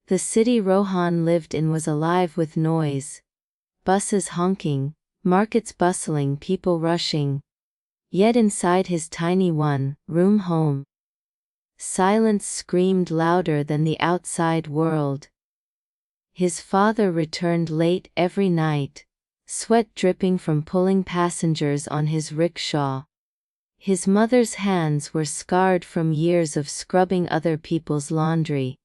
The city Rohan lived in was alive with noise. Buses honking, markets bustling, people rushing. Yet inside his tiny one-room home, silence screamed louder than the outside world. His father returned late every night, sweat dripping from pulling passengers on his rickshaw. His mother's hands were scarred from years of scrubbing other people's laundry.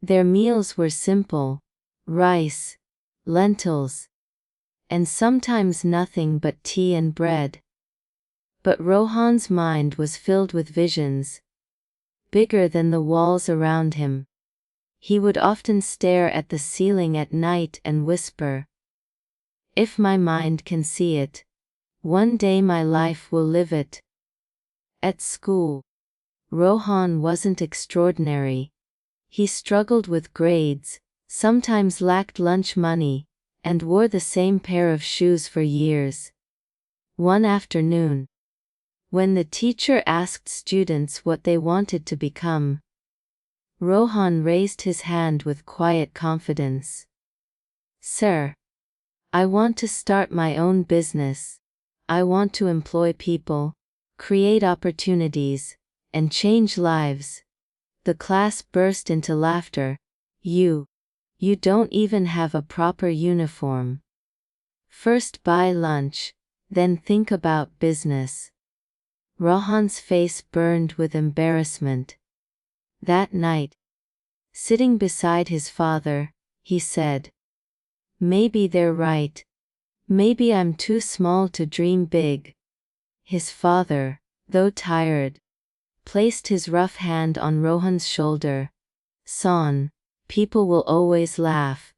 Their meals were simple: rice, lentils, and sometimes nothing but tea and bread. But Rohan's mind was filled with visions, bigger than the walls around him. He would often stare at the ceiling at night and whisper, "If my mind can see it, one day my life will live it." At school, Rohan wasn't extraordinary. He struggled with grades, sometimes lacked lunch money, and wore the same pair of shoes for years. One afternoon, when the teacher asked students what they wanted to become, Rohan raised his hand with quiet confidence. "Sir, I want to start my own business. I want to employ people, create opportunities, and change lives." The class burst into laughter. You don't even have a proper uniform. First buy lunch, then think about business." Rohan's face burned with embarrassment. That night, sitting beside his father, he said, "Maybe they're right. Maybe I'm too small to dream big." His father, though tired, placed his rough hand on Rohan's shoulder. "Son, people will always laugh.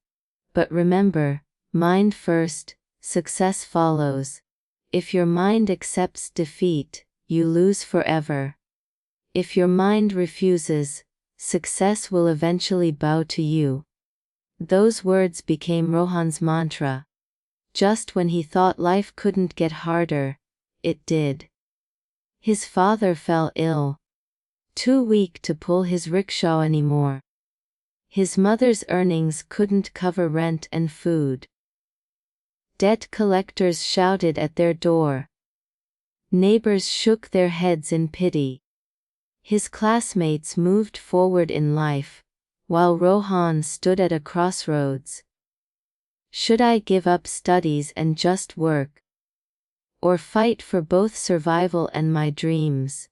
But remember, mind first, success follows. If your mind accepts defeat, you lose forever. If your mind refuses, success will eventually bow to you." Those words became Rohan's mantra. Just when he thought life couldn't get harder, it did. His father fell ill, too weak to pull his rickshaw anymore. His mother's earnings couldn't cover rent and food. Debt collectors shouted at their door. Neighbors shook their heads in pity. His classmates moved forward in life, while Rohan stood at a crossroads. Should I give up studies and just work? Or fight for both survival and my dreams?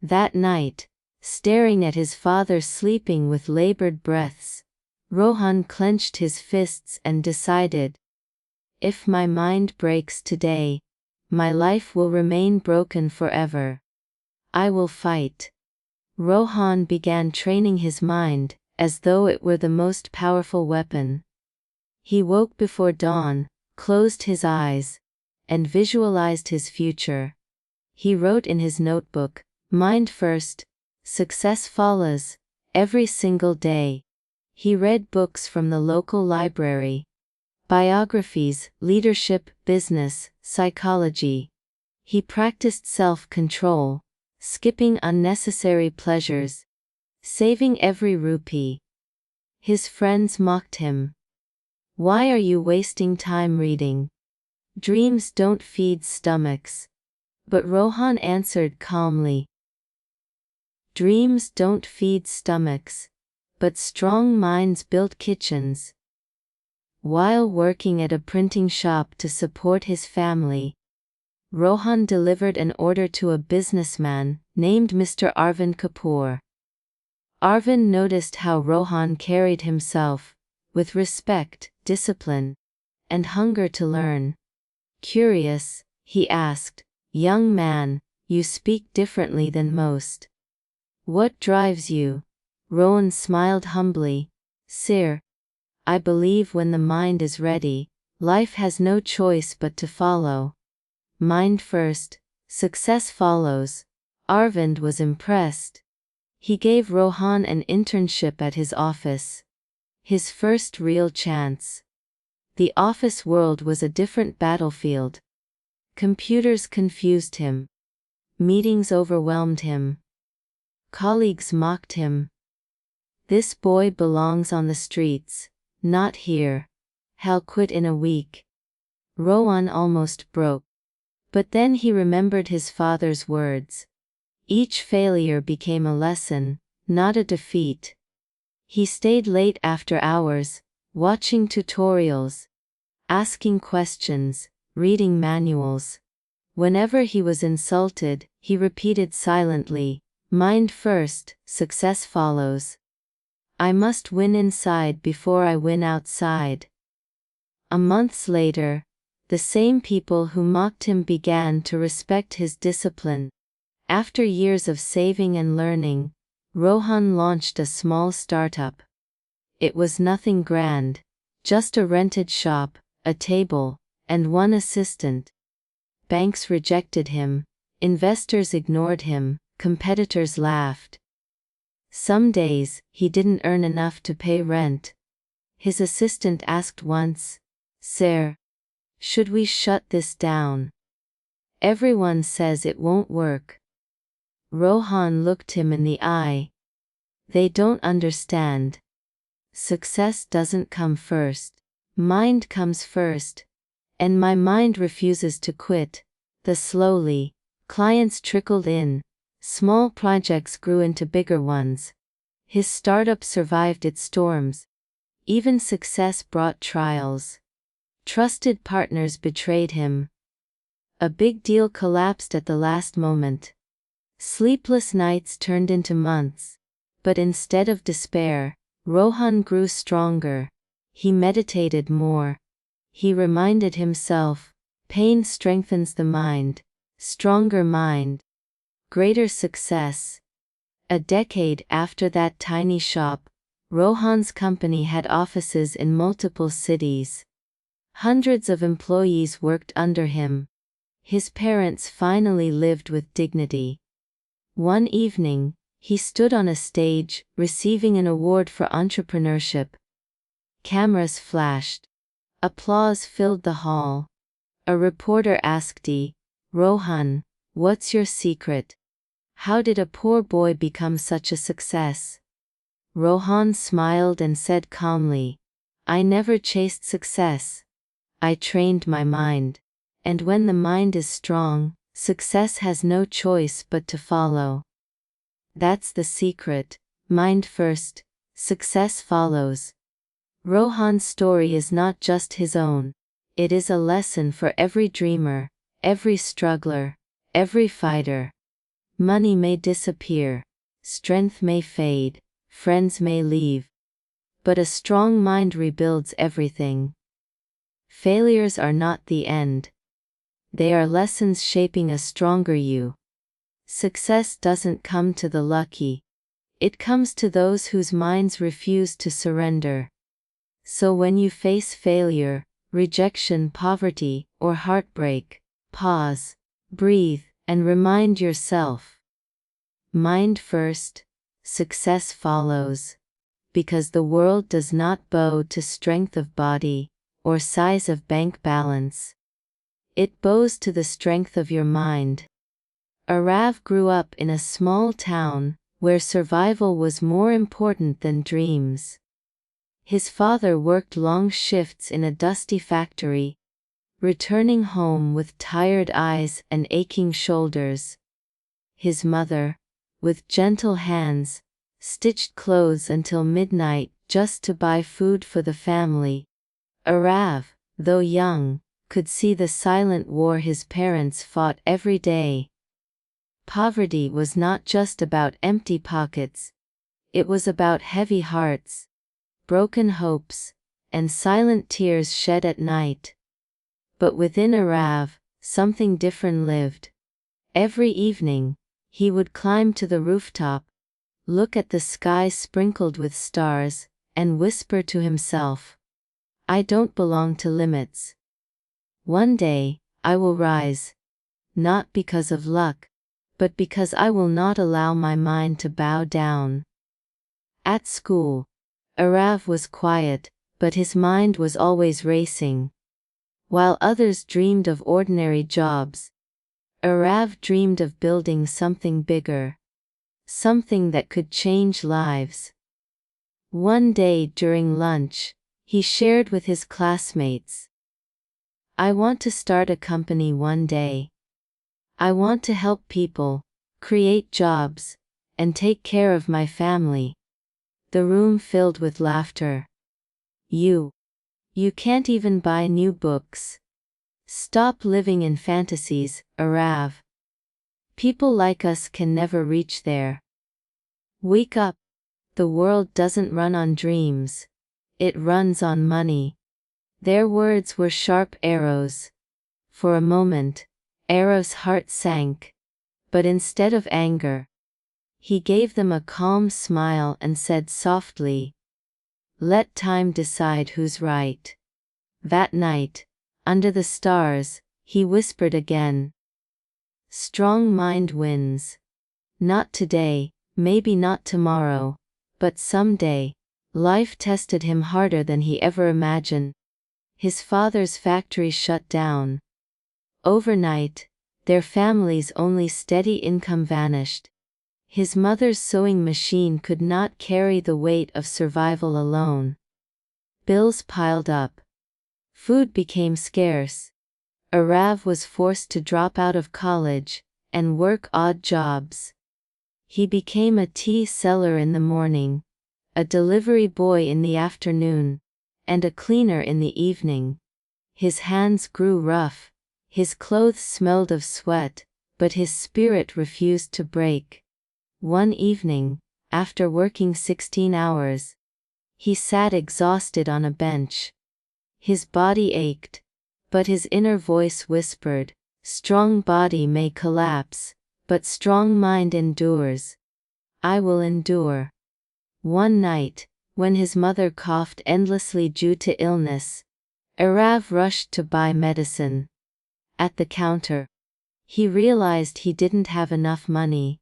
That night, staring at his father sleeping with labored breaths, Rohan clenched his fists and decided, "If my mind breaks today, my life will remain broken forever. I will fight." Rohan began training his mind, as though it were the most powerful weapon. He woke before dawn, closed his eyes, and visualized his future. He wrote in his notebook, "Mind first, success follows," every single day. He read books from the local library. Biographies, leadership, business, psychology. He practiced self-control, skipping unnecessary pleasures, saving every rupee. His friends mocked him. "Why are you wasting time reading? Dreams don't feed stomachs." But Rohan answered calmly, "Dreams don't feed stomachs, but strong minds build kitchens." While working at a printing shop to support his family, Rohan delivered an order to a businessman named Mr. Arvind Kapoor. Arvind noticed how Rohan carried himself, with respect, discipline, and hunger to learn. Curious, he asked, "Young man, you speak differently than most. What drives you?" Rohan smiled humbly. "Sir, I believe when the mind is ready, life has no choice but to follow. Mind first, success follows." Arvind was impressed. He gave Rohan an internship at his office. His first real chance. The office world was a different battlefield. Computers confused him. Meetings overwhelmed him. Colleagues mocked him. This boy belongs on the streets, not here. He'll quit in a week. Rohan almost broke. But then he remembered his father's words. Each failure became a lesson, not a defeat. He stayed late after hours, watching tutorials, asking questions, reading manuals. Whenever he was insulted, he repeated silently, "Mind first, success follows. I must win inside before I win outside." Months later, the same people who mocked him began to respect his discipline. After years of saving and learning, Rohan launched a small startup. It was nothing grand, just a rented shop, a table, and one assistant. Banks rejected him, investors ignored him, competitors laughed. Some days, he didn't earn enough to pay rent. His assistant asked once, "Sir, should we shut this down? Everyone says it won't work." Rohan looked him in the eye. "They don't understand. Success doesn't come first. Mind comes first. And my mind refuses to quit." Slowly, clients trickled in. Small projects grew into bigger ones. His startup survived its storms. Even success brought trials. Trusted partners betrayed him. A big deal collapsed at the last moment. Sleepless nights turned into months. But instead of despair, Rohan grew stronger. He meditated more. He reminded himself, pain strengthens the mind. Stronger mind. Greater success. A decade after that tiny shop, Rohan's company had offices in multiple cities. Hundreds of employees worked under him. His parents finally lived with dignity. One evening, he stood on a stage, receiving an award for entrepreneurship. Cameras flashed. Applause filled the hall. A reporter asked, "Rohan, what's your secret? How did a poor boy become such a success?" Rohan smiled and said calmly, "I never chased success. I trained my mind. And when the mind is strong, success has no choice but to follow. That's the secret. Mind first, success follows." Rohan's story is not just his own. It is a lesson for every dreamer, every struggler, every fighter. Money may disappear, strength may fade, friends may leave. But a strong mind rebuilds everything. Failures are not the end. They are lessons shaping a stronger you. Success doesn't come to the lucky. It comes to those whose minds refuse to surrender. So when you face failure, rejection, poverty, or heartbreak, pause, breathe, and remind yourself. Mind first, success follows. Because the world does not bow to strength of body, or size of bank balance. It bows to the strength of your mind. Arav grew up in a small town, where survival was more important than dreams. His father worked long shifts in a dusty factory, returning home with tired eyes and aching shoulders. His mother, with gentle hands, stitched clothes until midnight just to buy food for the family. Arav, though young, could see the silent war his parents fought every day. Poverty was not just about empty pockets. It was about heavy hearts, broken hopes, and silent tears shed at night. But within Arav, something different lived. Every evening, he would climb to the rooftop, look at the sky sprinkled with stars, and whisper to himself, "I don't belong to limits. One day, I will rise. Not because of luck, but because I will not allow my mind to bow down." At school, Arav was quiet, but his mind was always racing. While others dreamed of ordinary jobs, Arav dreamed of building something bigger. Something that could change lives. One day during lunch, he shared with his classmates, "I want to start a company one day. I want to help people, create jobs, and take care of my family." The room filled with laughter. You can't even buy new books. Stop living in fantasies, Arav. People like us can never reach there. Wake up. The world doesn't run on dreams. It runs on money. Their words were sharp arrows. For a moment, Arav's heart sank. But instead of anger, he gave them a calm smile and said softly, "Let time decide who's right." That night, under the stars, he whispered again, "Strong mind wins. Not today, maybe not tomorrow, but someday." Life tested him harder than he ever imagined. His father's factory shut down. Overnight, their family's only steady income vanished. His mother's sewing machine could not carry the weight of survival alone. Bills piled up. Food became scarce. Arav was forced to drop out of college and work odd jobs. He became a tea seller in the morning, a delivery boy in the afternoon, and a cleaner in the evening. His hands grew rough, his clothes smelled of sweat, but his spirit refused to break. One evening, after working 16 hours, he sat exhausted on a bench. His body ached, but his inner voice whispered, "Strong body may collapse, but strong mind endures. I will endure." One night, when his mother coughed endlessly due to illness, Arav rushed to buy medicine. At the counter, he realized he didn't have enough money.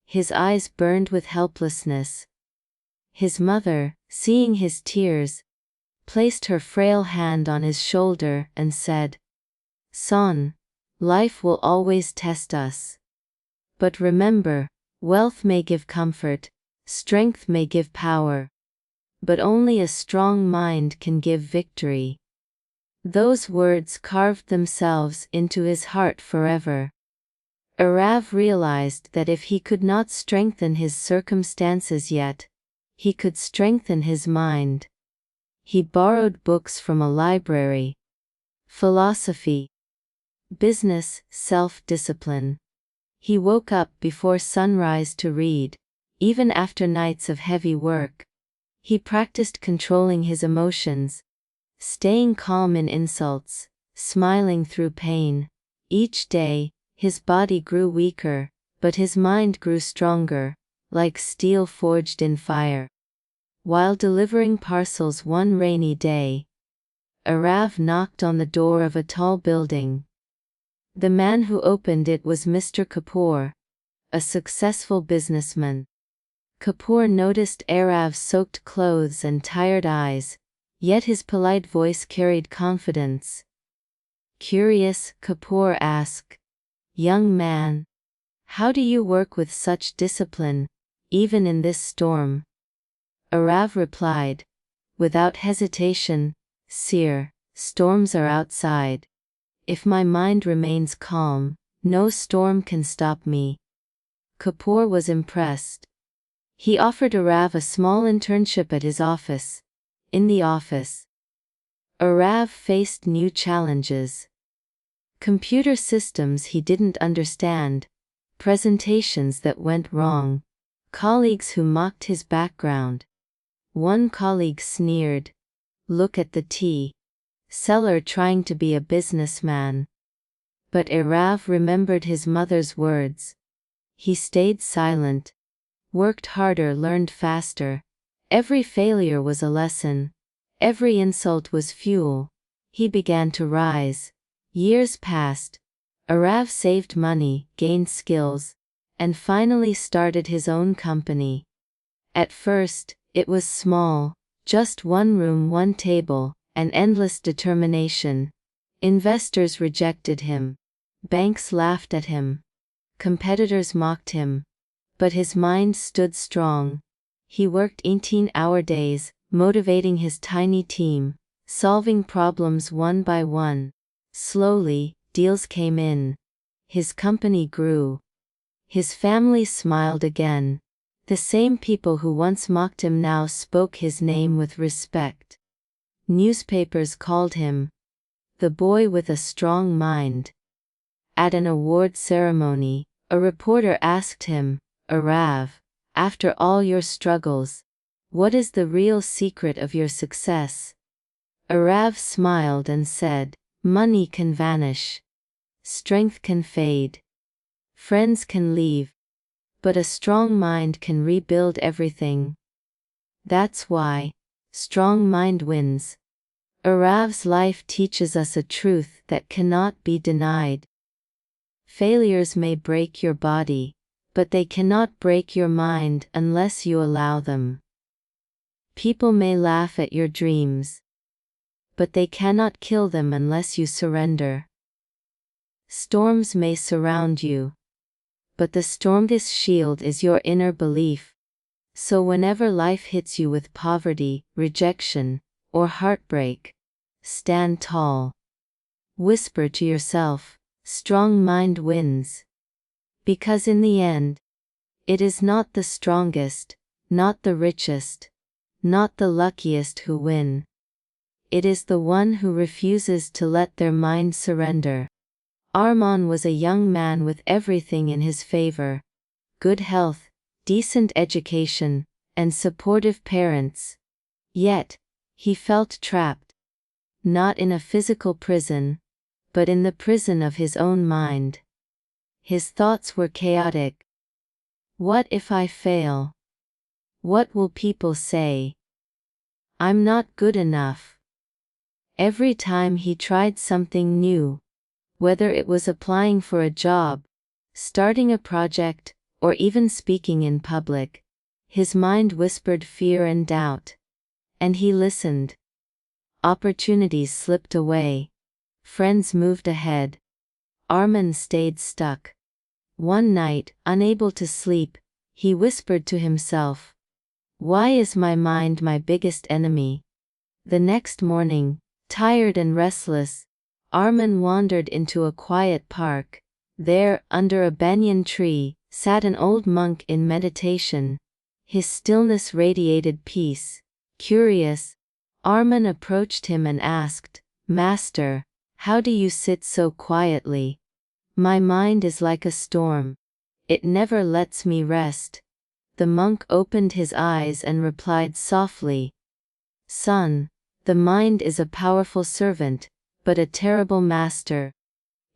His eyes burned with helplessness. His mother, seeing his tears, placed her frail hand on his shoulder and said, "Son, life will always test us. But remember, wealth may give comfort, strength may give power, but only a strong mind can give victory." Those words carved themselves into his heart forever. Arav realized that if he could not strengthen his circumstances yet, he could strengthen his mind. He borrowed books from a library. Philosophy, business, self-discipline. He woke up before sunrise to read, even after nights of heavy work. He practiced controlling his emotions, staying calm in insults, smiling through pain. Each day, his body grew weaker, but his mind grew stronger, like steel forged in fire. While delivering parcels one rainy day, Arav knocked on the door of a tall building. The man who opened it was Mr. Kapoor, a successful businessman. Kapoor noticed Arav's soaked clothes and tired eyes, yet his polite voice carried confidence. Curious, Kapoor asked, "Young man, how do you work with such discipline, even in this storm?" Arav replied, without hesitation, "Sir, storms are outside. If my mind remains calm, no storm can stop me." Kapoor was impressed. He offered Arav a small internship at his office. In the office, Arav faced new challenges. Computer systems he didn't understand, presentations that went wrong, colleagues who mocked his background. One colleague sneered, "Look at the tea seller trying to be a businessman." But Arav remembered his mother's words. He stayed silent, worked harder, learned faster. Every failure was a lesson. Every insult was fuel. He began to rise. Years passed. Arav saved money, gained skills, and finally started his own company. At first, it was small, just one room, one table, and endless determination. Investors rejected him. Banks laughed at him. Competitors mocked him. But his mind stood strong. He worked 18-hour days, motivating his tiny team, solving problems one by one. Slowly, deals came in. His company grew. His family smiled again. The same people who once mocked him now spoke his name with respect. Newspapers called him the boy with a strong mind. At an award ceremony, a reporter asked him, "Arav, after all your struggles, what is the real secret of your success?" Arav smiled and said, "Money can vanish. Strength can fade. Friends can leave. But a strong mind can rebuild everything. That's why strong mind wins." Arav's life teaches us a truth that cannot be denied. Failures may break your body, but they cannot break your mind unless you allow them. People may laugh at your dreams, but they cannot kill them unless you surrender. Storms may surround you, but the strongest shield is your inner belief. So whenever life hits you with poverty, rejection, or heartbreak, stand tall. Whisper to yourself, "Strong mind wins." Because in the end, it is not the strongest, not the richest, not the luckiest who win. It is the one who refuses to let their mind surrender. Arman was a young man with everything in his favor: good health, decent education, and supportive parents. Yet, he felt trapped. Not in a physical prison, but in the prison of his own mind. His thoughts were chaotic. What if I fail? What will people say? I'm not good enough. Every time he tried something new, whether it was applying for a job, starting a project, or even speaking in public, his mind whispered fear and doubt. And he listened. Opportunities slipped away. Friends moved ahead. Arman stayed stuck. One night, unable to sleep, he whispered to himself, "Why is my mind my biggest enemy?" The next morning, tired and restless, Arman wandered into a quiet park. There, under a banyan tree, sat an old monk in meditation. His stillness radiated peace. Curious, Arman approached him and asked, "Master, how do you sit so quietly? My mind is like a storm. It never lets me rest." The monk opened his eyes and replied softly, "Son, the mind is a powerful servant, but a terrible master.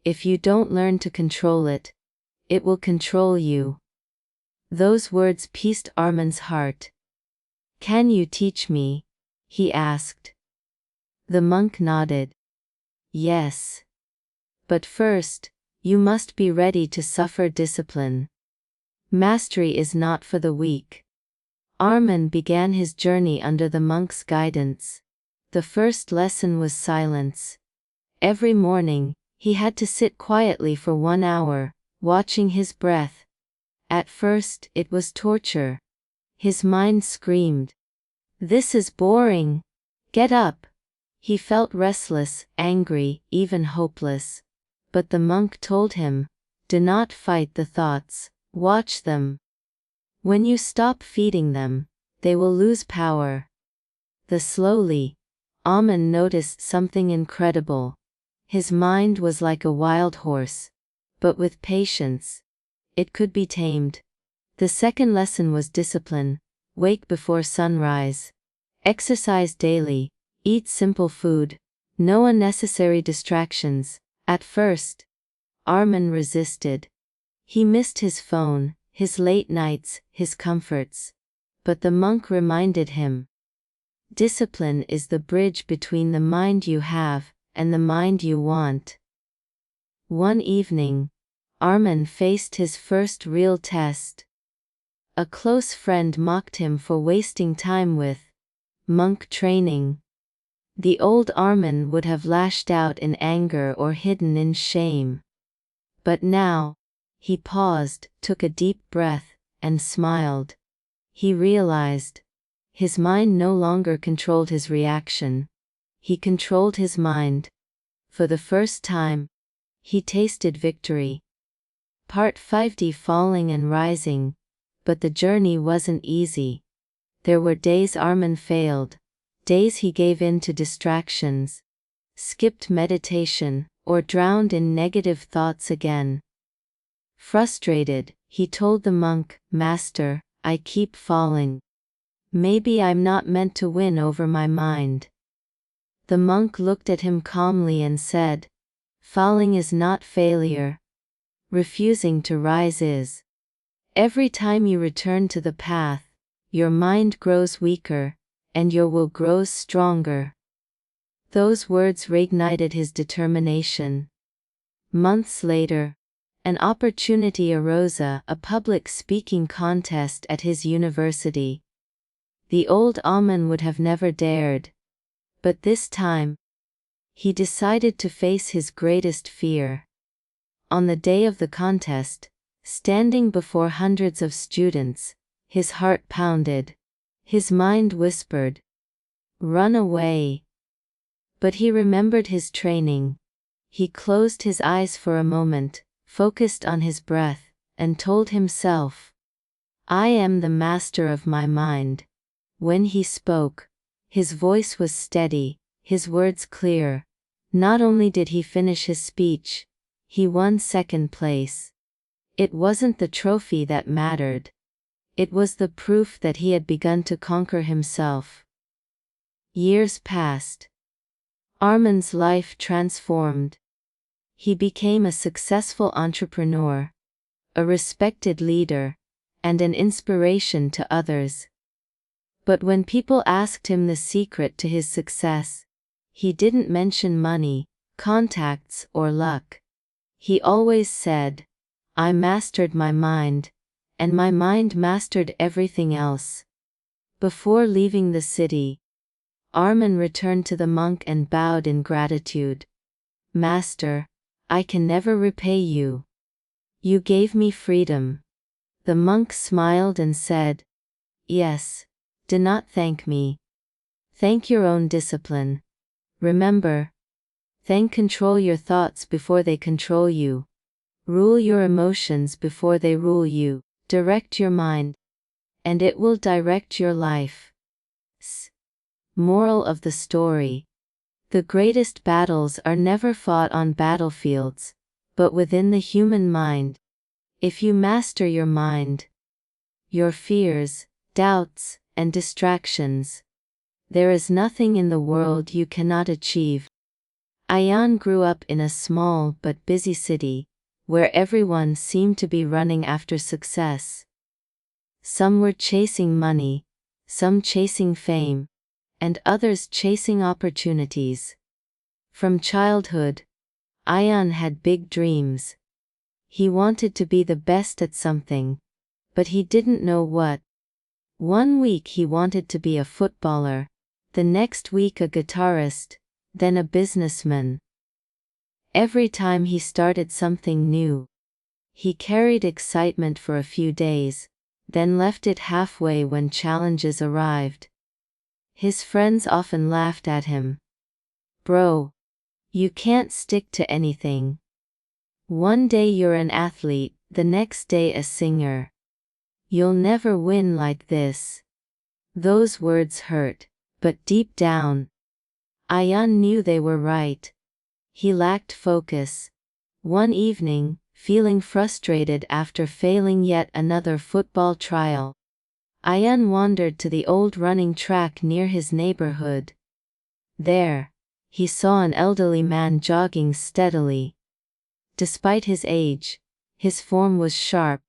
If you don't learn to control it, it will control you." Those words pierced Arman's heart. "Can you teach me?" he asked. The monk nodded. "Yes. But first, you must be ready to suffer discipline. Mastery is not for the weak." Arman began his journey under the monk's guidance. The first lesson was silence. Every morning, he had to sit quietly for 1 hour, watching his breath. At first, it was torture. His mind screamed, "This is boring. Get up." He felt restless, angry, even hopeless. But the monk told him, "Do not fight the thoughts, watch them. When you stop feeding them, they will lose power." Slowly, Arman noticed something incredible. His mind was like a wild horse, but with patience, it could be tamed. The second lesson was discipline. Wake before sunrise. Exercise daily. Eat simple food. No unnecessary distractions. At first, Arman resisted. He missed his phone, his late nights, his comforts. But the monk reminded him, "Discipline is the bridge between the mind you have and the mind you want." One evening, Arman faced his first real test. A close friend mocked him for wasting time with monk training. The old Arman would have lashed out in anger or hidden in shame. But now, he paused, took a deep breath, and smiled. He realized his mind no longer controlled his reaction. He controlled his mind. For the first time, he tasted victory. Part 5D. Falling and rising. But the journey wasn't easy. There were days Armin failed, days he gave in to distractions, skipped meditation, or drowned in negative thoughts again. Frustrated, he told the monk, "Master, I keep falling. Maybe I'm not meant to win over my mind." The monk looked at him calmly and said, "Falling is not failure. Refusing to rise is. Every time you return to the path, your mind grows weaker, and your will grows stronger." Those words reignited his determination. Months later, an opportunity arose, a public speaking contest at his university. The old Amen would have never dared. But this time, he decided to face his greatest fear. On the day of the contest, standing before hundreds of students, his heart pounded. His mind whispered, "Run away." But he remembered his training. He closed his eyes for a moment, focused on his breath, and told himself, "I am the master of my mind." When he spoke, his voice was steady, his words clear. Not only did he finish his speech, he won second place. It wasn't the trophy that mattered. It was the proof that he had begun to conquer himself. Years passed. Armin's life transformed. He became a successful entrepreneur, a respected leader, and an inspiration to others. But when people asked him the secret to his success, he didn't mention money, contacts, or luck. He always said, "I mastered my mind, and my mind mastered everything else." Before leaving the city, Armin returned to the monk and bowed in gratitude. "Master, I can never repay you. You gave me freedom." The monk smiled and said, "Yes, do not thank me. Thank your own discipline. Remember, control your thoughts before they control you. Rule your emotions before they rule you. Direct your mind, and it will direct your life." Moral of the story: the greatest battles are never fought on battlefields, but within the human mind. If you master your mind, your fears, doubts, and distractions, there is nothing in the world you cannot achieve. Ayan grew up in a small but busy city, where everyone seemed to be running after success. Some were chasing money, some chasing fame, and others chasing opportunities. From childhood, Ayan had big dreams. He wanted to be the best at something, but he didn't know what. One week he wanted to be a footballer, the next week a guitarist, then a businessman. Every time he started something new, he carried excitement for a few days, then left it halfway when challenges arrived. His friends often laughed at him. "Bro, you can't stick to anything. One day you're an athlete, the next day a singer. You'll never win like this." Those words hurt, but deep down, Ayan knew they were right. He lacked focus. One evening, feeling frustrated after failing yet another football trial, Ayan wandered to the old running track near his neighborhood. There, he saw an elderly man jogging steadily. Despite his age, his form was sharp,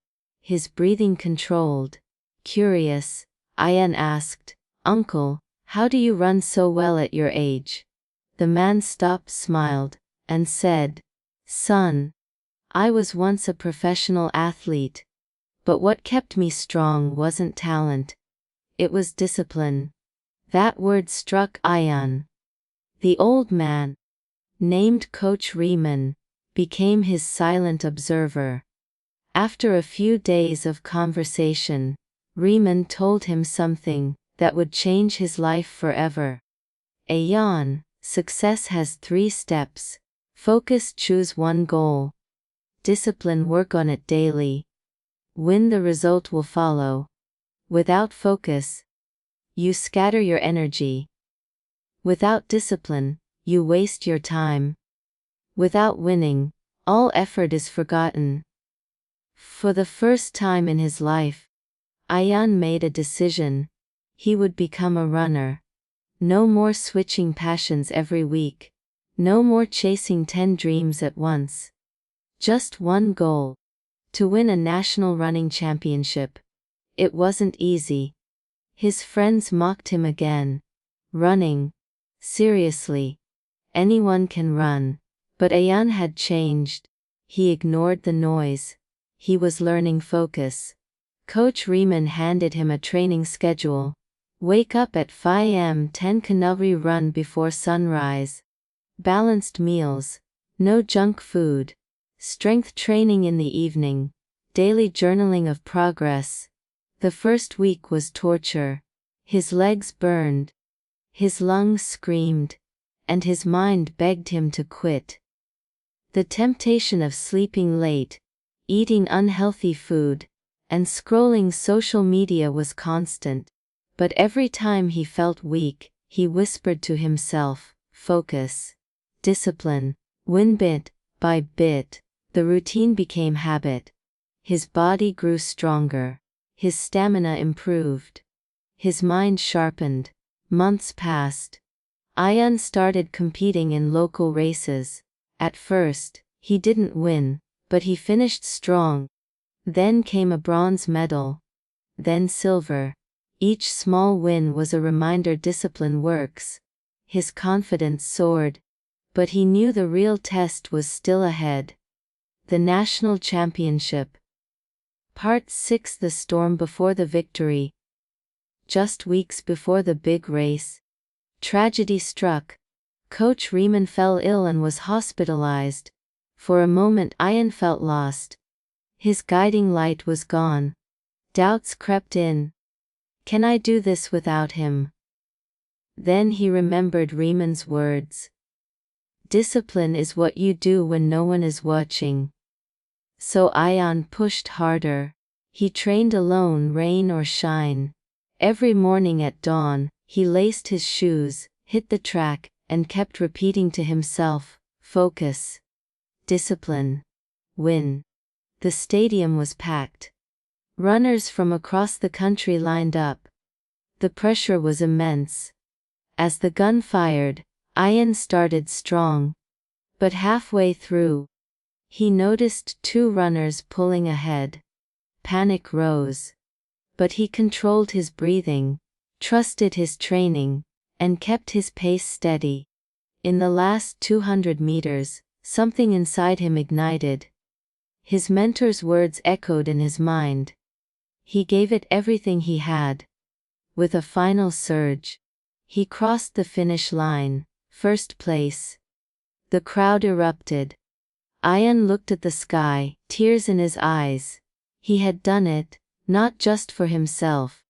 his breathing controlled. Curious, Ayan asked, "Uncle, how do you run so well at your age?" The man stopped, smiled, and said, "Son, I was once a professional athlete. But what kept me strong wasn't talent. It was discipline." That word struck Ayan. The old man, named Coach Riemann, became his silent observer. After a few days of conversation, Riemann told him something that would change his life forever. Ayan, success has 3 steps. Focus, choose one goal. Discipline, work on it daily. Win, the result will follow. Without focus, you scatter your energy. Without discipline, you waste your time. Without winning, all effort is forgotten. For the first time in his life, Ayan made a decision. He would become a runner. No more switching passions every week. No more chasing 10 dreams at once. Just one goal: to win a national running championship. It wasn't easy. His friends mocked him again. Running? Seriously? Anyone can run. But Ayan had changed. He ignored the noise. He was learning focus. Coach Riemann handed him a training schedule. Wake up at 5 am, 10 km run before sunrise. Balanced meals. No junk food. Strength training in the evening. Daily journaling of progress. The first week was torture. His legs burned. His lungs screamed. And his mind begged him to quit. The temptation of sleeping late, eating unhealthy food, and scrolling social media was constant. But every time he felt weak, he whispered to himself, focus. Discipline. Win, bit by bit. The routine became habit. His body grew stronger. His stamina improved. His mind sharpened. Months passed. Ayan started competing in local races. At first, he didn't win, but he finished strong. Then came a bronze medal. Then silver. Each small win was a reminder discipline works. His confidence soared. But he knew the real test was still ahead. The national championship. Part 6: The storm before the victory. Just weeks before the big race, tragedy struck. Coach Riemann fell ill and was hospitalized. For a moment Ayan felt lost. His guiding light was gone. Doubts crept in. Can I do this without him? Then he remembered Riemann's words. Discipline is what you do when no one is watching. So Ayan pushed harder. He trained alone, rain or shine. Every morning at dawn, he laced his shoes, hit the track, and kept repeating to himself, focus. Discipline. Win. The stadium was packed. Runners from across the country lined up. The pressure was immense. As the gun fired, Ayan started strong. But halfway through, he noticed 2 runners pulling ahead. Panic rose. But he controlled his breathing, trusted his training, and kept his pace steady. In the last 200 meters, something inside him ignited. His mentor's words echoed in his mind. He gave it everything he had. With a final surge, he crossed the finish line, first place. The crowd erupted. Ayan looked at the sky, tears in his eyes. He had done it, not just for himself,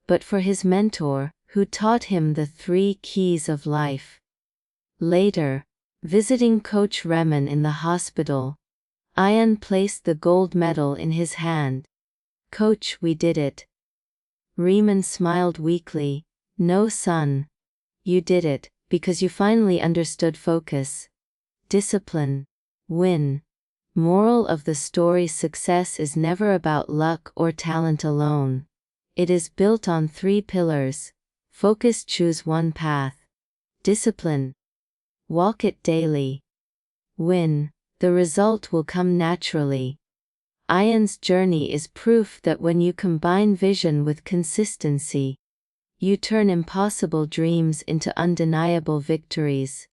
but for his mentor, who taught him the 3 keys of life. Later, visiting Coach Riemann in the hospital, Ayan placed the gold medal in his hand. Coach, we did it. Riemann smiled weakly. No, son. You did it, because you finally understood focus. Discipline. Win. Moral of the story: success is never about luck or talent alone. It is built on 3 pillars. Focus, choose one path. Discipline. Walk it daily. Win. The result will come naturally. Ayan's journey is proof that when you combine vision with consistency, you turn impossible dreams into undeniable victories.